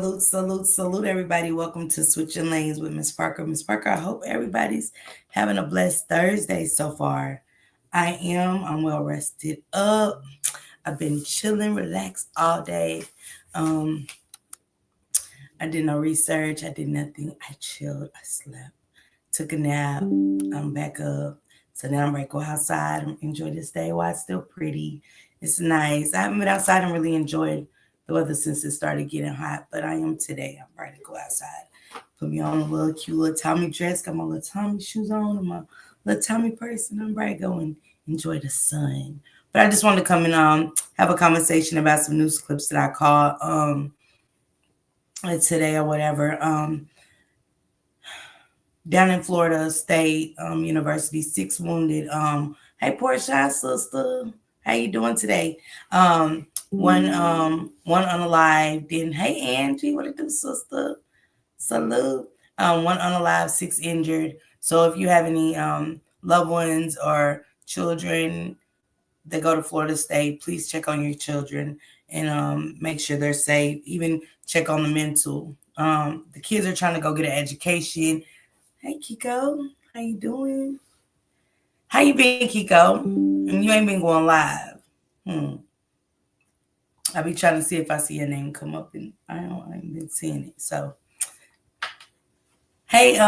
Salute, everybody. Welcome to Switching Lanes with Miss Parker. Miss Parker, I hope everybody's having a blessed Thursday so far. I'm well rested up. I've been chilling, relaxed all day. Um, I did no research. I did nothing. I chilled. I slept. Took a nap. I'm back up. So now I'm ready to go outside and enjoy this day while it's still pretty. It's nice. I haven't been outside and really enjoyed the weather since it started getting hot, but I am today. I'm ready to go outside. Put me on a little cute little Tommy dress, got my little Tommy shoes on and my little Tommy purse, and I'm ready to go and enjoy the sun. But I just wanted to come and have a conversation about some news clips that I caught today or whatever. Down in Florida State University, 6 wounded. Hey, Portia, sister, how you doing today? One unalived. Then, hey, Angie, what it do, sister? Salute. One unalived, 6 injured. So if you have any loved ones or children that go to Florida State, please check on your children and make sure they're safe. Even check on the mental. The kids are trying to go get an education. Hey, Kiko, how you doing? How you been, Kiko? And you ain't been going live. I be trying to see if I see your name come up, and I ain't been seeing it. So, hey,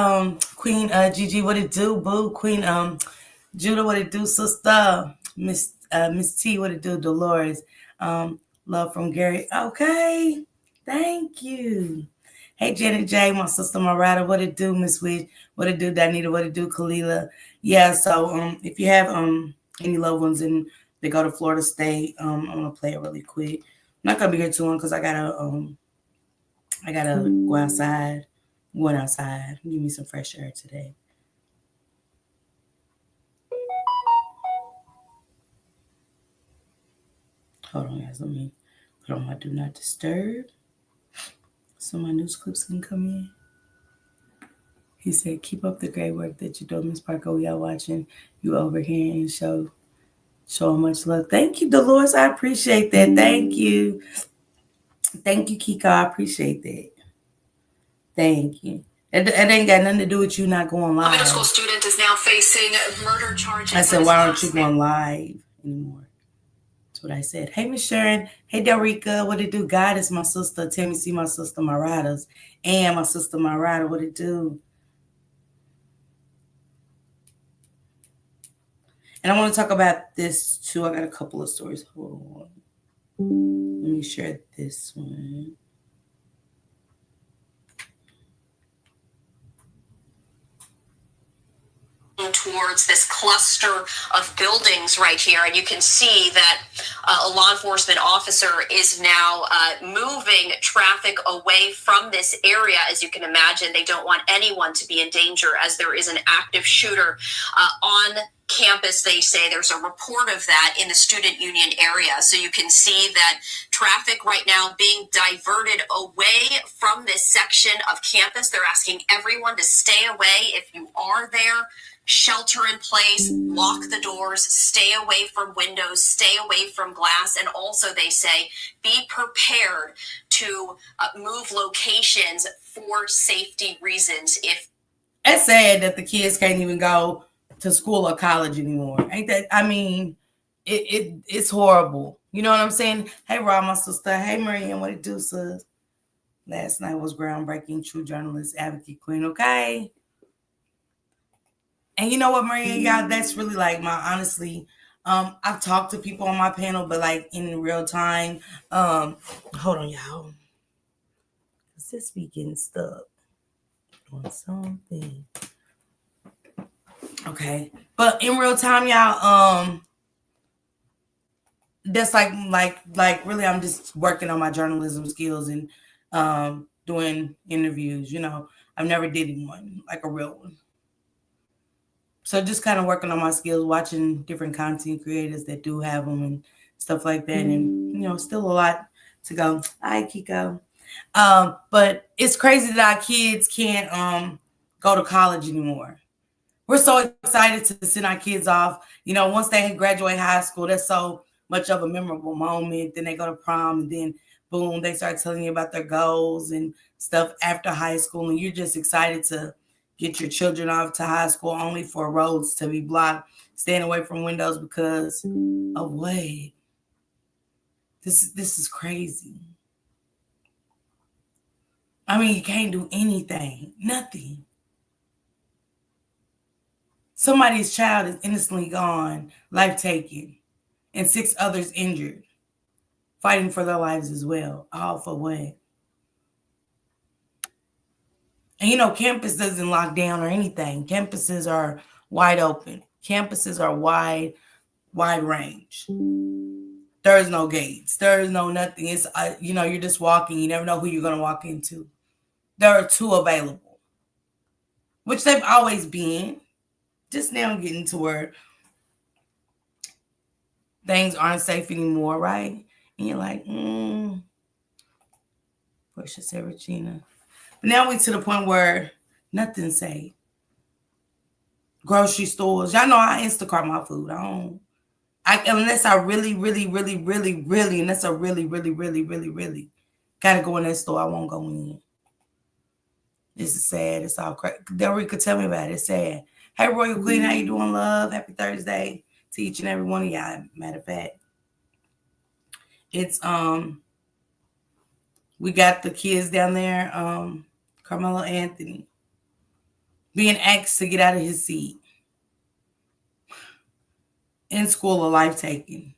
Queen Gigi, what it do, boo? Queen Judah, what it do, sister? Miss T, what it do? Dolores, love from Gary. Okay, thank you. Hey, Janet J, my sister Marada, what it do, Miss Witch? What it do, Danita? What it do, Kalila? Yeah, so if you have any loved ones and they go to Florida State, I'm gonna play it really quick. I'm not gonna be here too long because I gotta go outside. I'm going outside. Give me some fresh air today. Hold on, guys. Let me put on my do not disturb so my news clips can come in. He said, keep up the great work that you do, Miss Parker. We are watching you over here and show much love. Thank you, Dolores. I appreciate that. Thank you. Thank you, Kiko. I appreciate that. Thank you. It ain't got nothing to do with you not going live. A middle school student is now facing murder charges. I said, why aren't you going live anymore? That's what I said. Hey, Miss Sharon. Hey, Darica. What it do? God is my sister. Tell me, see my sister, my riders. And my sister, my rider. What it do? And I want to talk about this too. I got a couple of stories. Hold on. Let me share this one. Towards this cluster of buildings right here, and you can see that a law enforcement officer is now moving traffic away from this area. As you can imagine, they don't want anyone to be in danger as there is an active shooter on campus. They say there's a report of that in the student union area. So you can see that traffic right now being diverted away from this section of campus. They're asking everyone to stay away. If you are there, shelter in place, lock the doors, stay away from windows, stay away from glass. And also they say, be prepared to move locations for safety reasons. If it's sad that the kids can't even go to school or college anymore. Ain't that, I mean, it's horrible. You know what I'm saying? Hey, Rob, my sister. Hey, Marianne, what it do, sis? Last night was groundbreaking. True journalist, advocate, queen. Okay. And you know what, Marianne, y'all, that's really like my, honestly, I've talked to people on my panel, but like in real time. Hold on, y'all. Cause this be getting stuck on something. Okay. But in real time, y'all, that's like really I'm just working on my journalism skills and doing interviews. You know, I've never did one, like a real one. So just kind of working on my skills, watching different content creators that do have them and stuff like that. And, you know, still a lot to go. Hi, Kiko. But it's crazy that our kids can't go to college anymore. We're so excited to send our kids off. You know, once they graduate high school, that's so much of a memorable moment. Then they go to prom, and then boom, they start telling you about their goals and stuff after high school, and you're just excited to get your children off to high school only for roads to be blocked, staying away from windows because of what? This is crazy. I mean, you can't do anything, nothing. Somebody's child is innocently gone, life taken, and 6 others injured, fighting for their lives as well. All for what? And campus doesn't lock down or anything. Campuses are wide open. Campuses are wide range. There is no gates. There is no nothing. It's you're just walking. You never know who you're gonna walk into. There are 2 available, which they've always been. Just now getting to where things aren't safe anymore, right? And you're like, Portia said Regina. But now we're to the point where nothing's safe. Grocery stores. Y'all know I Instacart my food. Unless I really gotta go in that store, I won't go in. This is sad. It's all crazy. Delry could tell me about it. It's sad. Hey, Royal Queen, how you doing, love? Happy Thursday to each and every one of y'all. Matter of fact, it's we got the kids down there, Carmelo Anthony, being asked to get out of his seat. In school, a life taken.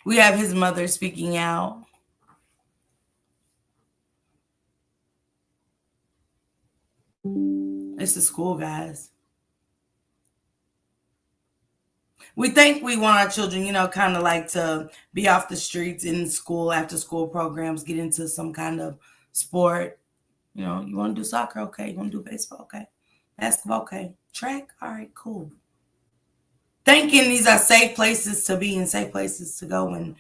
We have his mother speaking out. It's the school, guys. We think we want our children, kind of like to be off the streets in school, after school programs, get into some kind of sport. You want to do soccer? Okay. You want to do baseball? Okay. Basketball? Okay. Track? All right, cool. Thinking these are safe places to be and safe places to go, and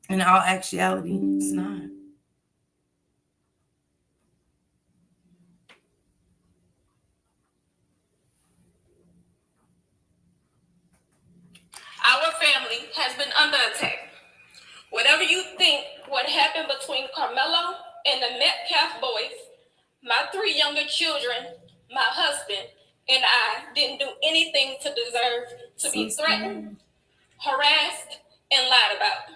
in all actuality, it's not. Our family has been under attack. Whatever you think what happened between Carmelo and the Metcalf boys, my 3 younger children, my husband, and I didn't do anything to deserve to be threatened, harassed, and lied about.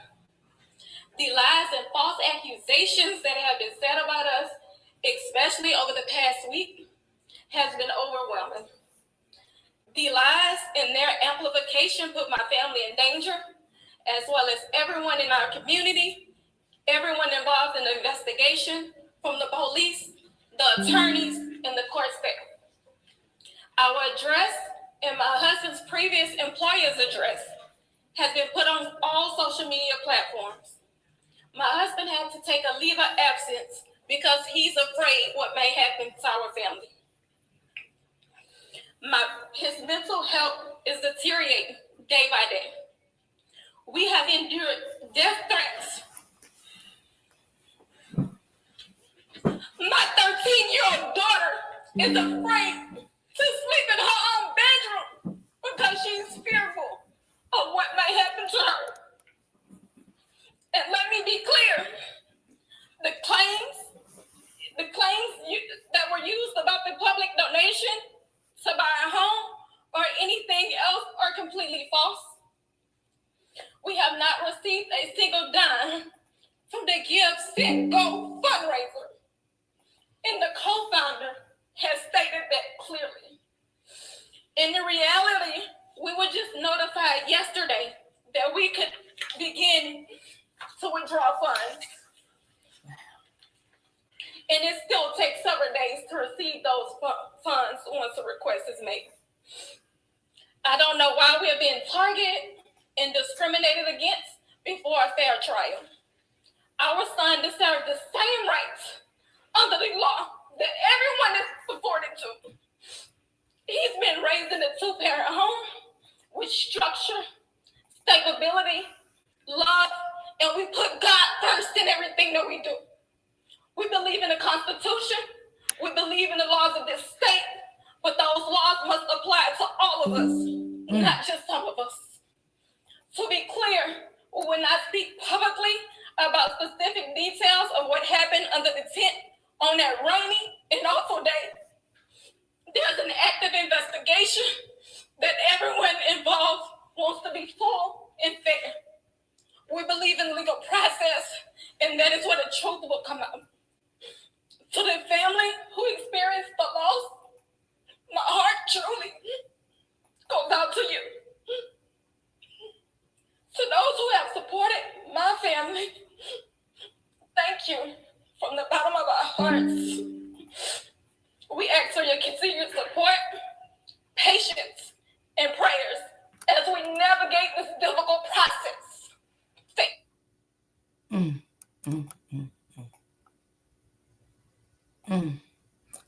The lies and false accusations that have been said about us, especially over the past week, has been overwhelming. The lies and their amplification put my family in danger, as well as everyone in our community, everyone involved in the investigation, from the police, the attorneys, and the court staff. Our address and my husband's previous employer's address has been put on all social media platforms. My husband had to take a leave of absence because he's afraid what may happen to our family. His mental health is deteriorating day by day. We have endured death threats. My 13-year-old daughter is afraid to sleep in her own bedroom because she's fearful of what may happen to her. And let me be clear, the claims that were used about the public donation to buy a home or anything else are completely false. We have not received a single dime from the Give, Send, Go fundraiser. And the co-founder has stated that clearly. In the reality, we were just notified yesterday that we could begin to withdraw funds. And it still takes several days to receive those funds once a request is made. I don't know why we are being targeted and discriminated against before a fair trial. Our son deserves the same rights under the law that everyone is afforded to. He's been raised in a 2-parent home with structure, stability, love, and we put God first in everything that we do. We believe in the Constitution. We believe in the laws of this state, but those laws must apply to all of us, not just some of us. To be clear, We will not speak publicly about specific details of what happened under the tent on that rainy and awful day. There's an active investigation that everyone involved wants to be full and fair. We believe in legal process, and that is where the truth will come out. To the family who experienced the loss, my heart truly goes out to you. To those who have supported my family, thank you from the bottom of our hearts. We ask for your continued support, patience, and prayers as we navigate this difficult process.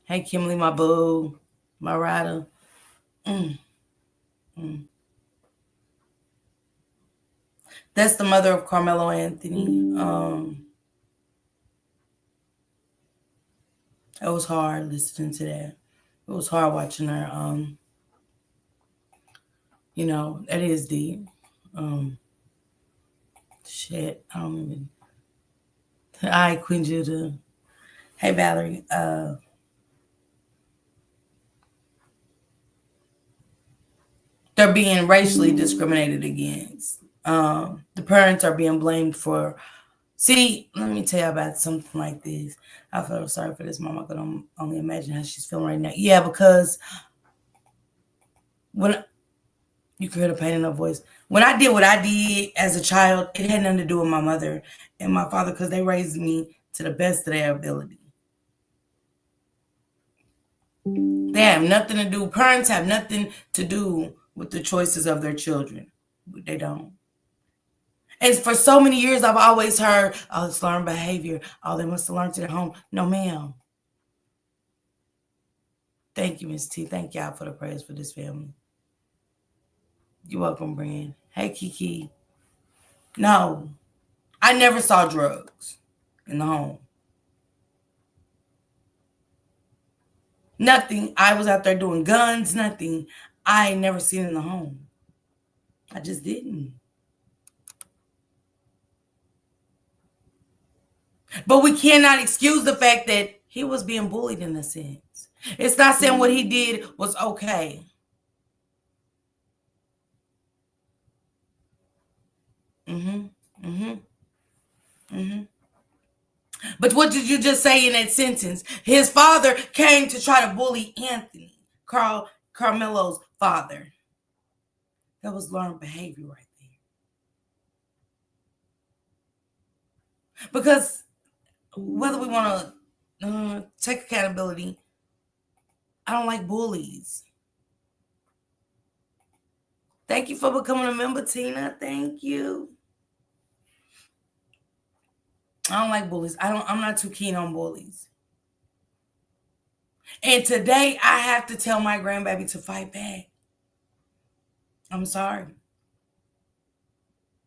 Hey, Kimberly, my boo, my rider. That's the mother of Carmelo Anthony. It was hard listening to that. It was hard watching her. That is deep. Shit, I don't even. All right, Queen Judah. Hey, Valerie. They're being racially discriminated against. The parents are being blamed for. See, let me tell you about something like this. I feel sorry for this mom. I can only imagine how she's feeling right now. Yeah, because when you can hear the pain in her voice. When I did what I did as a child, it had nothing to do with my mother and my father because they raised me to the best of their ability. They have nothing to do. Parents have nothing to do with the choices of their children. They don't. And for so many years, I've always heard, oh, it's learned behavior. Oh, they must have learned it at home. No, ma'am. Thank you, Miss T. Thank y'all for the prayers for this family. You're welcome, Brand. Hey, Kiki. No, I never saw drugs in the home. Nothing. I was out there doing guns, nothing. I never seen it in the home. I just didn't. But we cannot excuse the fact that he was being bullied in a sense. It's not saying what he did was okay. But what did you just say in that sentence? His father came to try to bully Anthony, Carmelo's father. That was learned behavior right there. Because whether we want to take accountability, I don't like bullies. Thank you for becoming a member, Tina. Thank you. I don't like bullies. I'm not too keen on bullies. And today I have to tell my grandbaby to fight back. I'm sorry.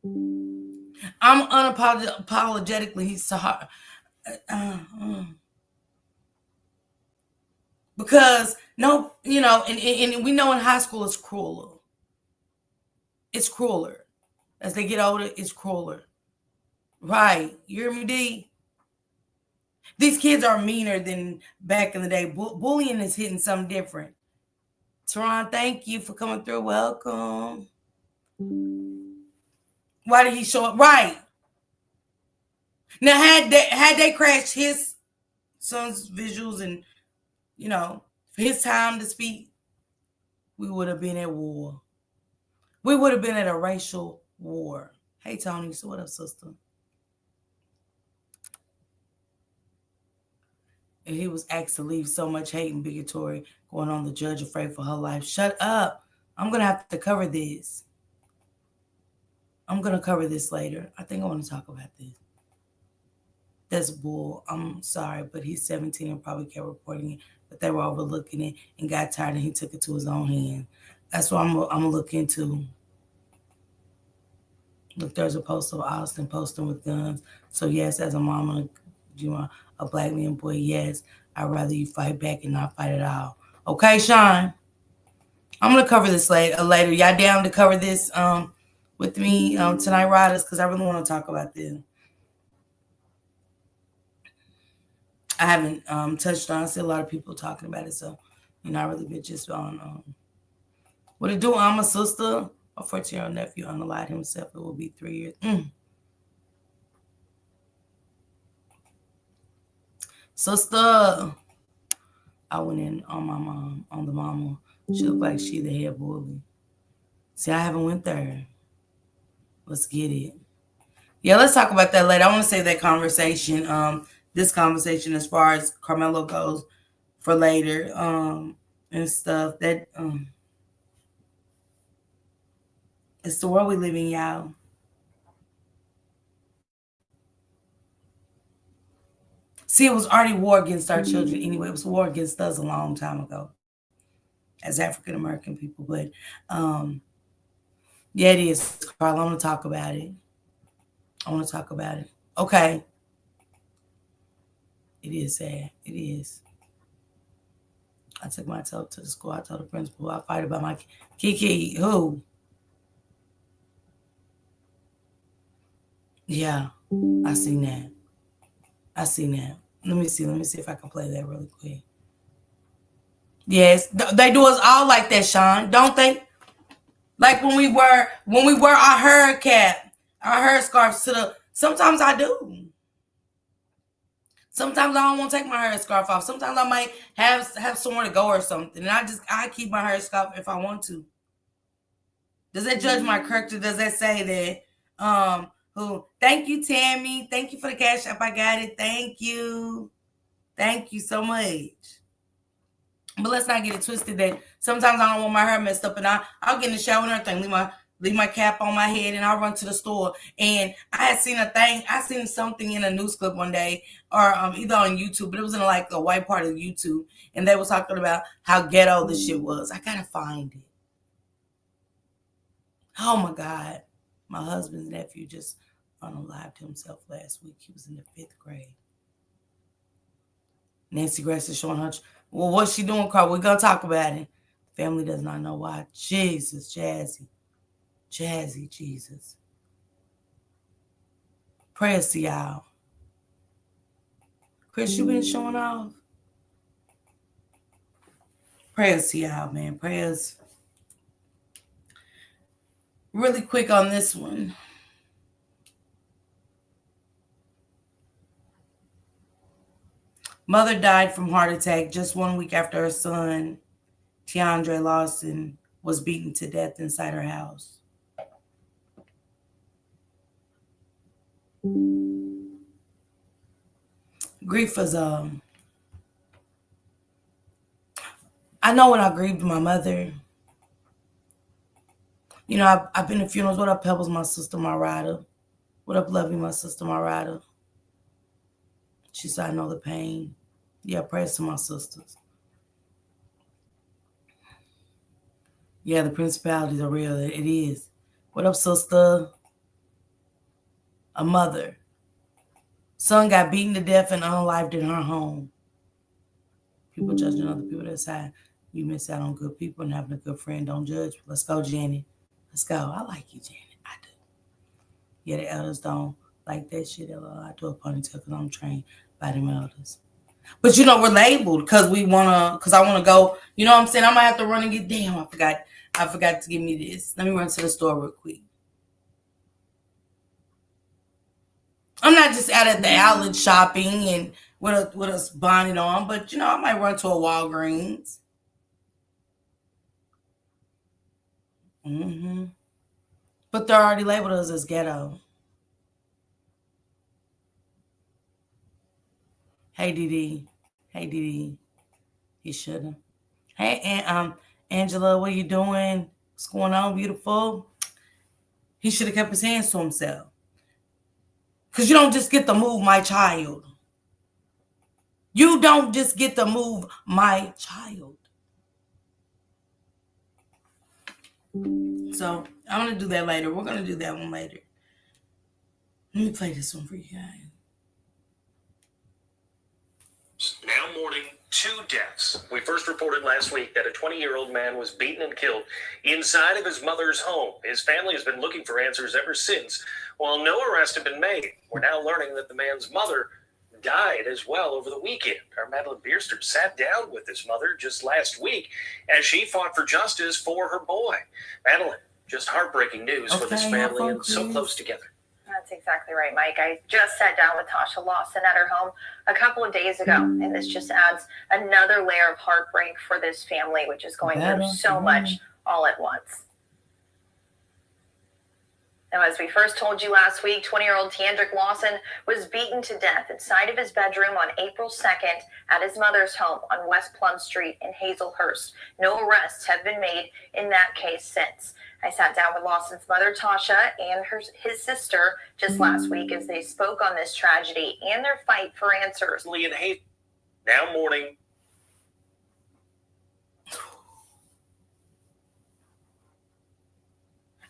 I'm unapologetically sorry. Because no, and we know in high school it's crueler. It's crueler. As they get older, it's crueler. Right. You hear me, D? These kids are meaner than back in the day. Bullying is hitting something different. Teron, thank you for coming through. Welcome. Why did he show up? Right. Now, had they crashed his son's visuals and, for his time to speak, we would have been at war. We would have been at a racial war. Hey, Tony. So what up, sister? And he was asked to leave. So much hate and bigotry going on. The judge afraid for her life. Shut up. I'm going to have to cover this. I'm going to cover this later. I think I want to talk about this. That's bull. I'm sorry, but he's 17 and probably kept reporting it. But they were overlooking it and got tired and he took it to his own hand. That's what I'm going to look into. Look, there's a post of Austin posting with guns. So, yes, as a mama, a black man boy, yes, I'd rather you fight back and not fight at all. Okay, Sean? I'm going to cover this later. Y'all down to cover this with me tonight, RYDERZ, because I really want to talk about this. I haven't touched on. I see a lot of people talking about it, so I really been just on what it do. I'm a sister. My 14-year-old nephew unalived himself. It will be 3 years. Sister, I went in on my mom, on the mama. She looked like she the head bully. See, I haven't went there. Let's get it. Yeah, let's talk about that later. I want to say that conversation, this conversation as far as Carmelo goes for later, and stuff. That it's the world we live in, y'all. See, it was already war against our children anyway. It was war against us a long time ago as African American people. But yeah, it is, Carl. I want to talk about it. I want to talk about it. Okay. It is sad. It is. I took my child to the school. I told the principal I fight about my Kiki. Who? Yeah, I seen that. I seen that. Let me see. Let me see if I can play that really quick. Yes, they do us all like that, Sean. Don't they? Like when we wear our hair cap, our hair scarves to the. Sometimes I do. Sometimes I don't want to take my hair scarf off. Sometimes I might have somewhere to go or something, and I keep my hair scarf if I want to. Does that judge my character? Does that say that? Who? Thank you, Tammy. Thank you for the cash app. I got it. Thank you. Thank you so much. But let's not get it twisted that sometimes I don't want my hair messed up, and I'll get in the shower and everything, leave my cap on my head, and I'll run to the store. And I had seen I seen something in a news clip one day, or either on YouTube, but it was in like a white part of YouTube, and they was talking about how ghetto this shit was. I gotta find it. Oh my God. My husband's nephew just unalived himself last week. He was in the 5th grade. Nancy Grace is showing her. Well, what's she doing, Carl? We're going to talk about it. Family does not know why. Jesus, Jazzy. Jazzy, Jesus. Prayers to y'all. Chris, you been showing off? Prayers to y'all, man. Prayers. Really quick on this one. Mother died from heart attack just 1 week after her son, Tiandre Lawson, was beaten to death inside her house. Grief was I know when I grieved my mother. I've been to funerals. What up, Pebbles, my sister, my rider? What up, Lovey, my sister, my rider? She said, I know the pain. Yeah, prayers to my sisters. Yeah, the principalities are real. It is. What up, sister? A mother. Son got beaten to death and unalived in her home. People judging other people. That's how you miss out on good people and having a good friend. Don't judge. Let's go, Jenny. Let's go. I like you, Jenny. I do. Yeah, the elders don't like that shit. I do a ponytail because I'm trained by them elders. But we're labeled because I want to go. You know what I'm saying? I might have to run and get, damn, I forgot to give me this. Let me run to the store real quick. I'm not just out at the outlet shopping and with us bonnet on, but I might run to a Walgreens. But they're already labeled us as ghetto. Hey, Dee. Hey, Dee. He shouldn't. Hey, Angela, what are you doing? What's going on, beautiful? He should have kept his hands to himself. Because you don't just get to move my child. You don't just get to move my child. So I'm going to do that later. We're going to do that one later. Let me play this one for you guys. Now Mourning 2 deaths. We first reported last week that a 20-year-old man was beaten and killed inside of his mother's home. His family has been looking for answers ever since. While no arrests have been made, we're now learning that the man's mother died as well over the weekend. Our Madeline Bierster sat down with his mother just last week as she fought for justice for her boy. Madeline, just heartbreaking news for this family and so close together. That's exactly right, Mike. I just sat down with Tasha Lawson at her home a couple of days ago, and this just adds another layer of heartbreak for this family, which is going through so much all at once. Now, as we first told you last week, 20-year-old Tiandrick Lawson was beaten to death inside of his bedroom on April 2nd at his mother's home on West Plum Street in Hazelhurst. No arrests have been made in that case since. I sat down with Lawson's mother, Tasha, and his sister just last week as they spoke on this tragedy and their fight for answers. Now Mourning.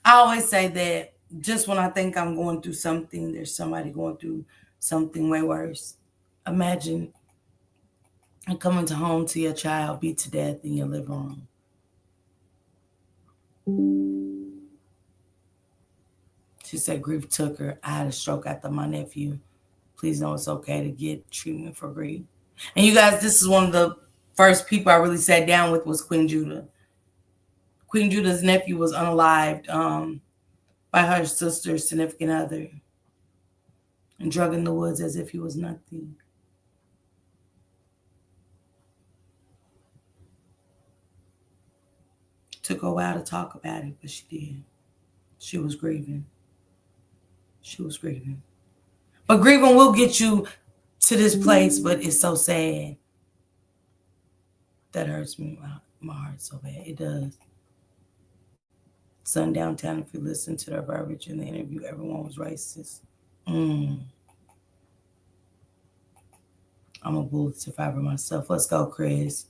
I always say that just when I think I'm going through something, there's somebody going through something way worse. Imagine coming home to your child beat to death in your living room. She said grief took her. I had a stroke after my nephew. Please know it's okay to get treatment for grief. And you guys, this is one of the first people I really sat down with was Queen Judah. Queen Judah's nephew was unalived by her sister's significant other and drug in the woods as if he was nothing. Took a while to talk about it, but she did. She was grieving. She was grieving. But grieving will get you to this place, but it's so sad. That hurts me, my heart so bad. It does. Sun downtown, if you listen to their verbiage in the interview, everyone was racist. I'm a bullet survivor myself. Let's go, Chris.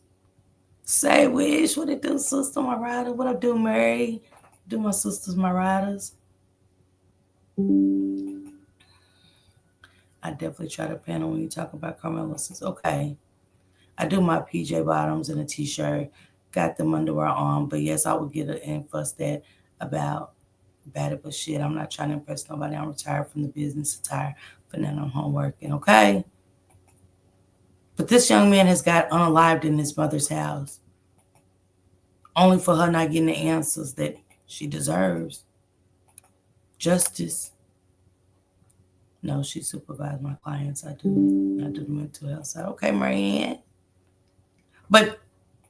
Say, Wish, what it do, sister, my rider? What I do, Mary? Do my sisters, my riders? I definitely try to panel when you talk about Carmelo. Okay. I do my PJ bottoms and a t-shirt. Got them underwear on. But yes, I would get and fuss that about it. But shit, I'm not trying to impress nobody. I'm retired from the business attire. But now I'm home working, okay? But this young man has got unalived in his mother's house. Only for her not getting the answers that she deserves. Justice. No, she supervised my clients. I do the mental health side. Okay, Marianne. But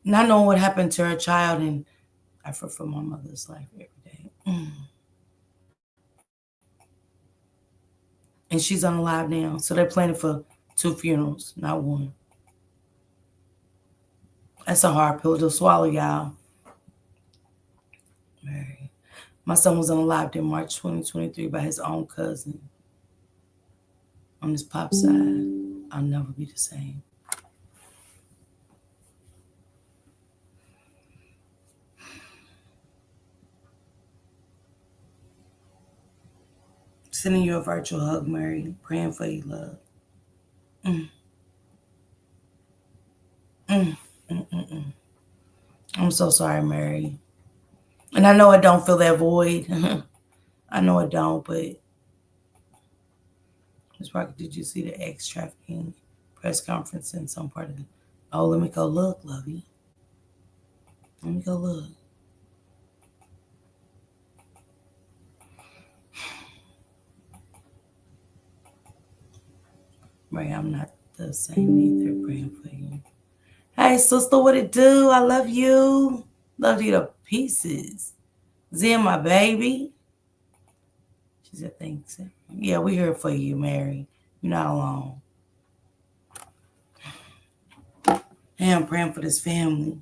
not knowing what happened to her child, and I feel for my mother's life every day. And she's unalive now. So they're planning for 2 funerals, not 1. That's a hard pill to swallow, y'all. Mary. My son was unalived in March 2023 by his own cousin. On his pop side, I'll never be the same. Sending you a virtual hug, Mary. Praying for you, love. I'm so sorry, Mary. And I know I don't feel that void. I know I don't, but Ms. Parker, did you see the ex-trafficking press conference in some part of it? Oh, let me go look, lovey. Let me go look. Right, I'm not the same either. Praying for you. Hey, sister, what it do? I love you. Love you to pieces. Zia, my baby. She said, thanks. Yeah, we're here for you, Mary. You're not alone. Hey, I'm praying for this family.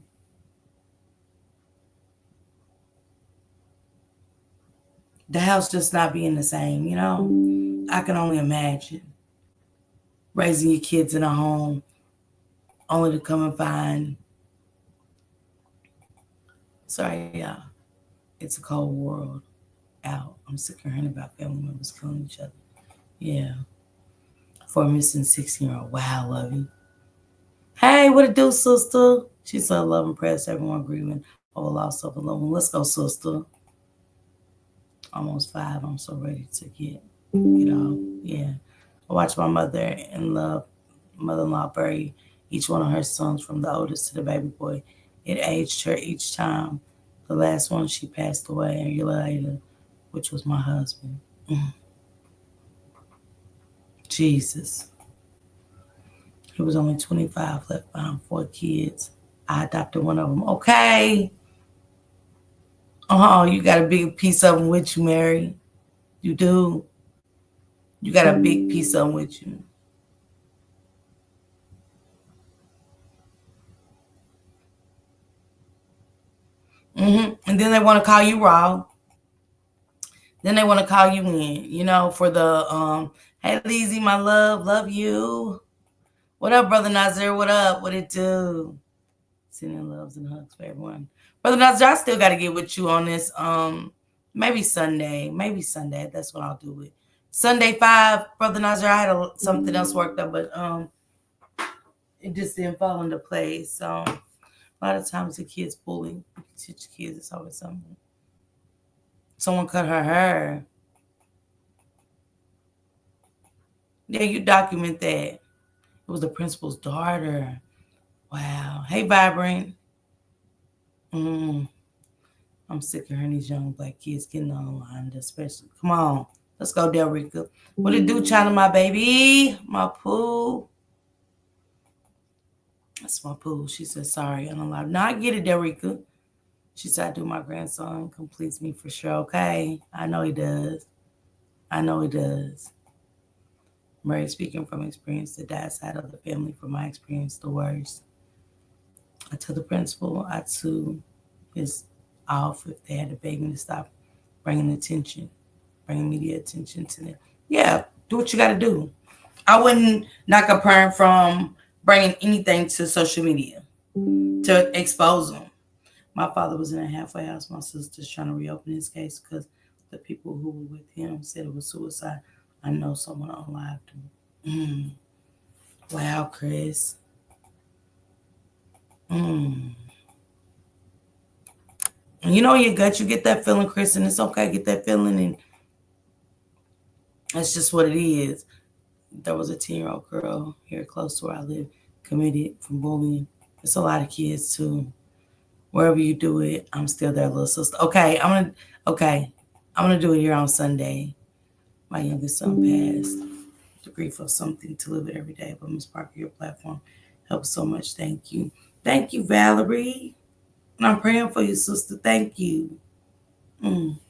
The house just not being the same, you know? I can only imagine. Raising your kids in a home only to come and find. Sorry, y'all. It's a cold world out. I'm sick of hearing about family members killing each other. Yeah. For a missing 16-year-old. Wow, Lovey. Hey, what it do, sister? She said, love and prayers, everyone grieving over loss of a loved one. Let's go, sister. Almost 5. I'm so ready to get off. Yeah. I watched my mother-in-law bury each one of her sons from the oldest to the baby boy. It aged her each time. The last one, she passed away a year later, which was my husband. Jesus. He was only 25, left behind 4 kids. I adopted one of them. Okay. Oh, you got a big piece of them with you, Mary. You do. You got a big piece of them with you. And then they want to call you raw. Then they want to call you in, for the hey Lizzie, my love you. What up, brother Nazir? What up? What it do? Sending loves and hugs for everyone. Brother Nazir, I still got to get with you on this. Maybe Sunday. That's what I'll do it. Sunday 5, brother Nazir. I had something else worked up, but it just didn't fall into place. So a lot of times the kids bully. You can teach kids it's always something. Someone cut her hair. Yeah, you document that. It was the principal's daughter. Wow. Hey, Vibrant. I'm sick of hearing these young black kids getting online, especially. Come on. Let's go, Delrica. What it do, China, my baby? My poo. That's my poo. She said, sorry, I'm allowed. No, I get it, Delrica. She said, I do. My grandson completes me for sure. Okay. I know he does. Murray speaking from experience, the dad side of the family, from my experience, the worst. I told the principal, I too is off if they had to beg me to stop bringing media attention to them. Yeah, do what you got to do. I wouldn't knock a parent from bringing anything to social media to expose them. My father was in a halfway house. My sister's trying to reopen his case because the people who were with him said it was suicide. I know someone unlived him. Wow, Chris. You know your gut, you get that feeling, Chris, and it's okay, get that feeling, and that's just what it is. There was a 10-year-old girl here close to where I live, committed from bullying. It's a lot of kids too. Wherever you do it, I'm still there, little sister. Okay, I'm gonna do it here on Sunday. My youngest son passed. The grief of something to live with every day. But Miss Parker, your platform helps so much. Thank you. Thank you, Valerie. And I'm praying for you, sister. Thank you. And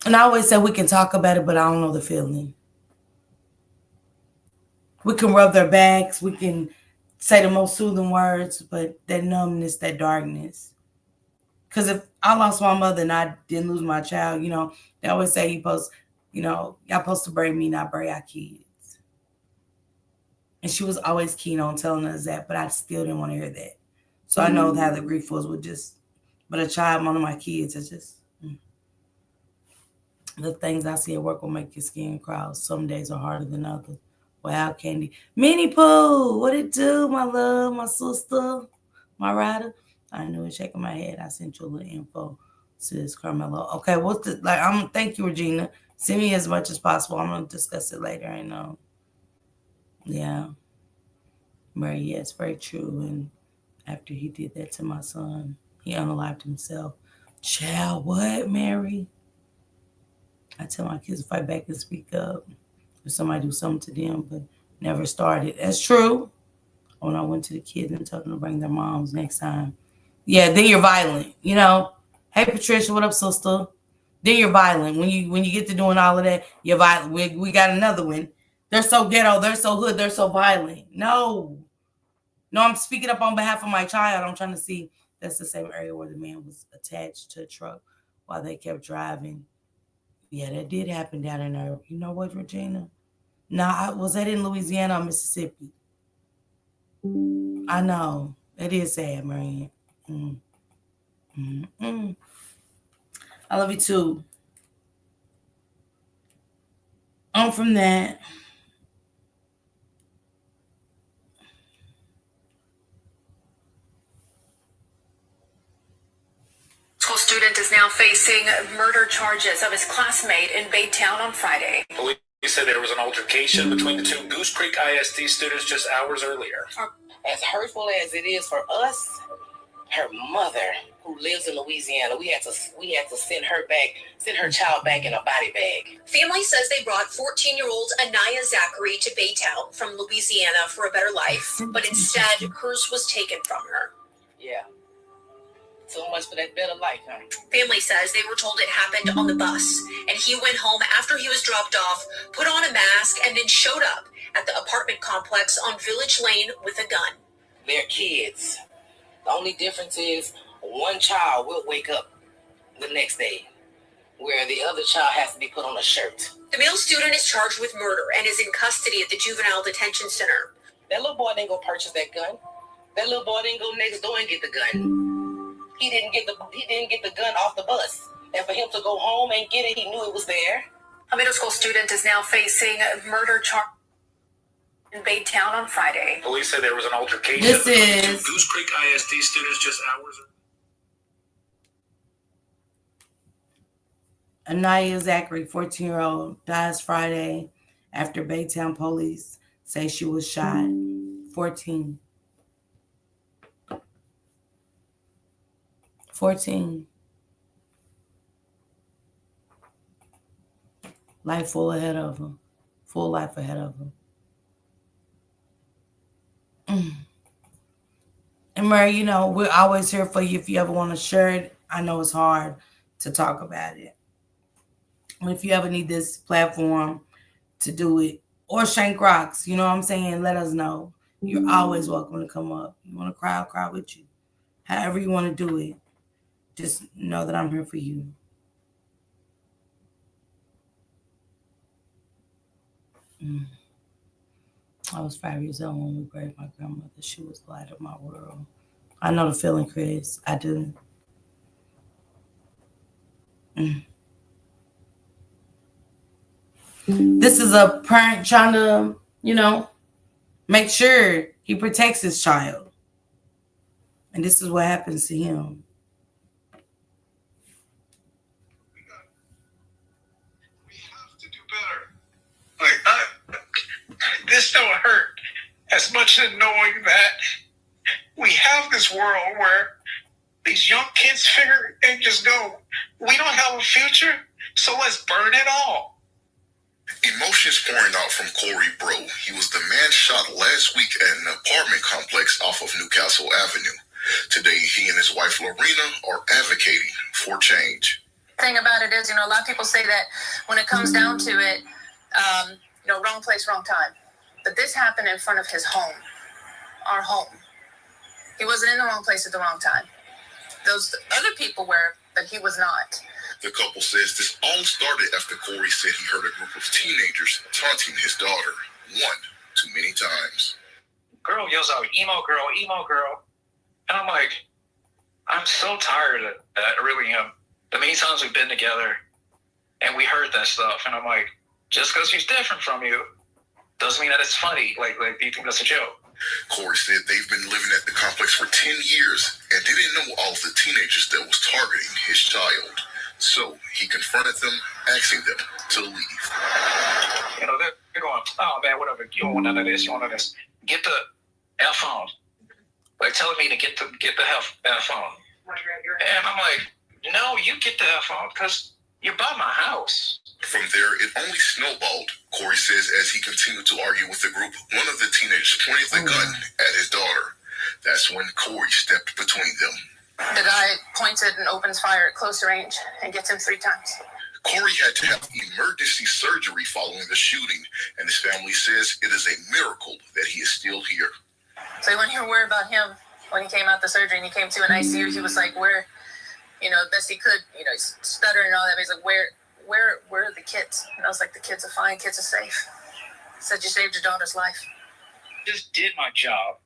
I always say we can talk about it, but I don't know the feeling. We can rub their backs. We can say the most soothing words, but that numbness, that darkness. Because if I lost my mother and I didn't lose my child, they always say y'all supposed to bury me, not bury our kids. And she was always keen on telling us that, but I still didn't want to hear that. So I know how the grief was but a child, one of my kids, is just, the things I see at work will make your skin crawl. Some days are harder than others. Wow, Candy. Minnie Pooh, what it do, my love, my sister, my rider? I knew it, shaking my head. I sent you a little info, says Carmelo. Okay, thank you, Regina. Send me as much as possible. I'm gonna discuss it later. I know. Yeah. Mary, yes, very true. And after he did that to my son, he unalived himself. Child, what, Mary? I tell my kids to fight back and speak up if somebody do something to them, but never started. That's true. When I went to the kids and told them to bring their moms next time. Yeah, then you're violent, Hey, Patricia, what up, sister? Then you're violent. When you get to doing all of that, you're violent. We got another one. They're so ghetto. They're so hood. They're so violent. No, I'm speaking up on behalf of my child. I'm trying to see. That's the same area where the man was attached to a truck while they kept driving. Yeah, that did happen down in there. You know what, Regina? Was that in Louisiana or Mississippi? I know. It is sad, Marianne. I love you too. On from that, student is now facing murder charges of his classmate in Baytown on Friday. Police said there was an altercation between the two Goose Creek ISD students just hours earlier. As hurtful as it is for us, her mother, who lives in Louisiana, we had to send her child back in a body bag. Family says they brought 14-year-old Anaya Zachary to Baytown from Louisiana for a better life, but instead hers was taken from her. Yeah. So much for that better life, huh? Family says they were told it happened on the bus, and he went home after he was dropped off, put on a mask, and then showed up at the apartment complex on Village Lane with a gun. They're kids. The only difference is one child will wake up the next day, where the other child has to be put on a shirt. The male student is charged with murder and is in custody at the juvenile detention center. That little boy didn't go purchase that gun. That little boy didn't go next door and get the gun. He didn't get the gun off the bus. And for him to go home and get it, he knew it was there. A middle school student is now facing murder charge in Baytown on Friday. Police said there was an altercation This between is two Goose Creek ISD students just hours ago. Anaya Zachary, 14-year-old, dies Friday after Baytown police say she was shot. 14. Life full ahead of them. Full life ahead of them. And Murray, you know, we're always here for you if you ever want to share it. I know it's hard to talk about it. If you ever need this platform to do it, or Shank Rocks, you know what I'm saying? Let us know. You're always welcome to come up. You want to cry, I'll cry with you. However you want to do it, just know that I'm here for you. I was 5 years old when we buried my grandmother. She was the light of my world. I know the feeling, Chris. I do. This is a parent trying to, you know, make sure he protects his child. And this is what happens to him. We have to do better. This don't hurt as much as knowing that we have this world where these young kids figure and just go, we don't have a future, so let's burn it all. Emotions pouring out from Corey Bro. He was the man shot last week at an apartment complex off of Newcastle Avenue. Today, he and his wife Lorena are advocating for change. The thing about it is, you know, a lot of people say that when it comes down to it, you know, wrong place, wrong time. But this happened in front of his home, our home. He wasn't in the wrong place at the wrong time. Those other people were, but he was not. The couple says this all started after Corey said he heard a group of teenagers taunting his daughter one too many times. Girl yells out, emo girl. And I'm like, I'm so tired of that. I really am. The many times we've been together and we heard that stuff. And I'm like, just because she's different from you doesn't mean that it's funny. Like, do you think that's a joke? Corey said they've been living at the complex for 10 years and didn't know all of the teenagers that was targeting his child. So he confronted them, asking them to leave. You know, they're going, oh man, whatever. You don't want none of this. You want none of this. Get the F on. Like telling me to get the F on. And I'm like, no, you get the F on because you're by my house. From there, it only snowballed, Corey says, as he continued to argue with the group. One of the teenagers pointed the gun at his daughter. That's when Corey stepped between them. The guy pointed and opens fire at close range and gets him 3 times. Corey had to have emergency surgery following the shooting, and his family says it is a miracle that he is still here. So when you were worried about him, when he came out the surgery and he came to an ICU, he was like, where, you know, best he could, you know, he's stuttering and all that. But he's like, where are the kids? And I was like, the kids are fine, kids are safe. He said, you saved your daughter's life. Just did my job.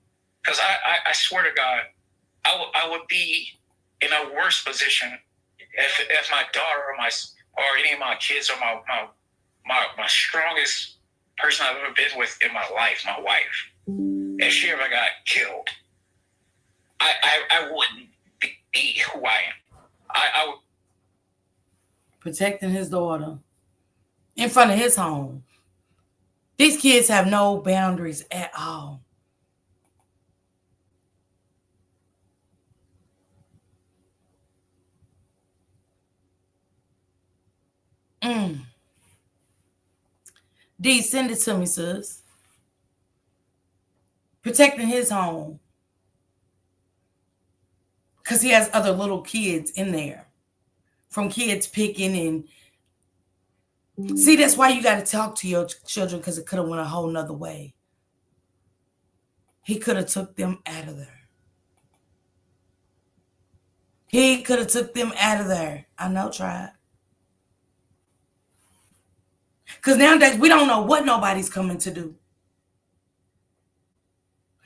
Because I swear to God, I would be in a worse position if my daughter or any of my kids or my strongest person I've ever been with in my life, my wife, if she ever got killed, I wouldn't be who I am. protecting his daughter in front of his home. These kids have no boundaries at all. D, send it to me, sis. Protecting his home. Because he has other little kids in there. From kids picking and... See, that's why you got to talk to your children, because it could have went a whole nother way. He could have took them out of there. He could have took them out of there. I know, tried. Because nowadays, we don't know what nobody's coming to do.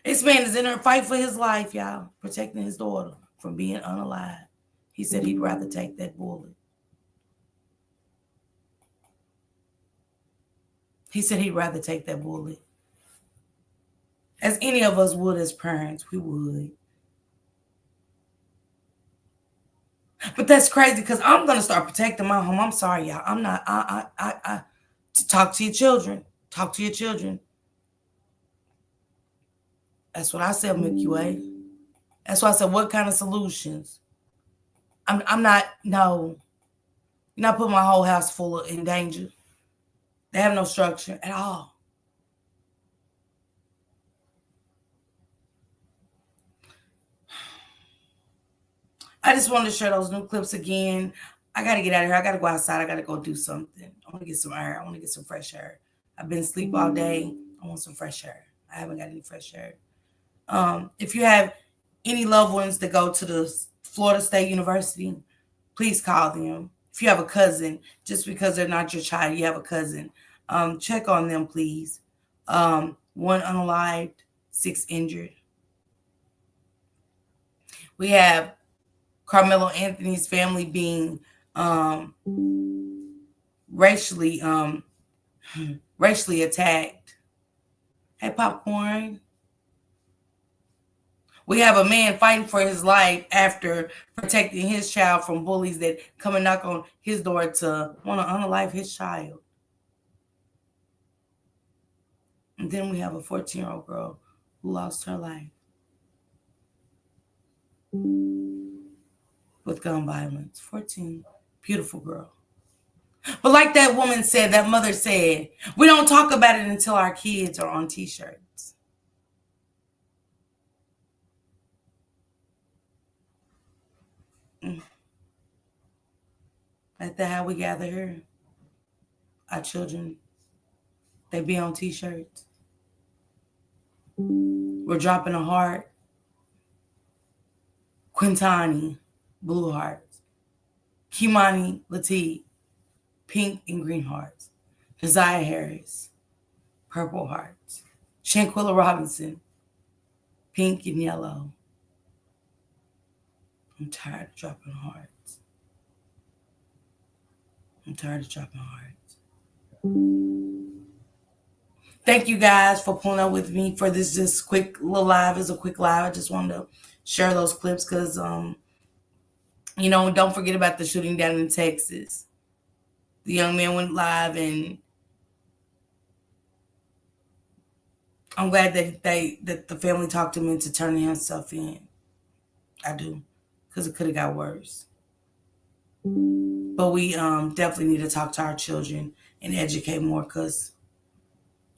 This man is in there fighting for his life, y'all. Protecting his daughter from being unalive. He said he'd rather take that bullet. He said he'd rather take that bullet. As any of us would as parents, we would. But that's crazy because I'm going to start protecting my home. I'm sorry, y'all. I'm not. Talk to your children. Talk to your children. That's what I said, Milky Way. That's why I said, what kind of solutions? I'm not, no. You're not putting my whole house full of in danger. They have no structure at all. I just wanted to share those new clips again. I got to get out of here. I got to go outside. I got to go do something. I want to get some air. I want to get some fresh air. I've been asleep all day. I want some fresh air. I haven't got any fresh air. If you have any loved ones that go to the Florida State University, please call them. If you have a cousin, just because they're not your child, you have a cousin, check on them, please. 1 unalived, 6 injured. We have Carmelo Anthony's family being racially attacked. Hey, Popcorn. We have a man fighting for his life after protecting his child from bullies that come and knock on his door to want to unalive his child. And then we have a 14-year-old girl who lost her life with gun violence. 14, beautiful girl. But like that woman said, that mother said, we don't talk about it until our kids are on T-shirts. That's how we gather here. Our children, they be on T-shirts. We're dropping a heart. Quintani, blue hearts. Kimani Latif, pink and green hearts. Josiah Harris, purple hearts. Shanquilla Robinson, pink and yellow. I'm tired of dropping hearts. I'm tired of dropping hearts. Thank you guys for pulling up with me for this just quick little live. It's a quick live. I just wanted to share those clips because, don't forget about the shooting down in Texas. The young man went live, and I'm glad that the family talked him into turning himself in. I do, because it could have got worse. But we definitely need to talk to our children and educate more, because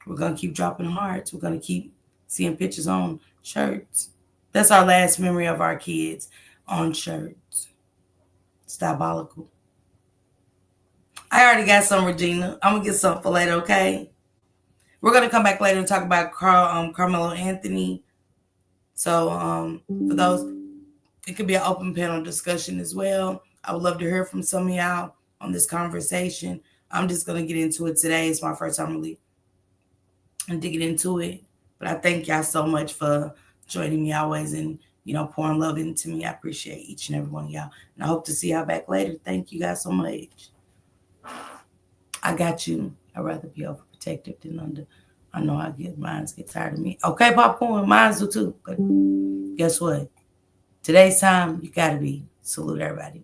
we're going to keep dropping hearts. We're going to keep seeing pictures on shirts. That's our last memory of our kids, on shirts. It's diabolical. I already got some, Regina. I'm going to get some for later, okay? We're going to come back later and talk about Carmelo Anthony. So for those, it could be an open panel discussion as well. I would love to hear from some of y'all on this conversation. I'm just going to get into it today. It's my first time really digging into it. But I thank y'all so much for joining me always and, pouring love into me. I appreciate each and every one of y'all. And I hope to see y'all back later. Thank you guys so much. I got you. I'd rather be overprotective than under. I know mines get tired of me. Okay, Popcorn, mines do too. But guess what? Today's time, you got to be. Salute everybody.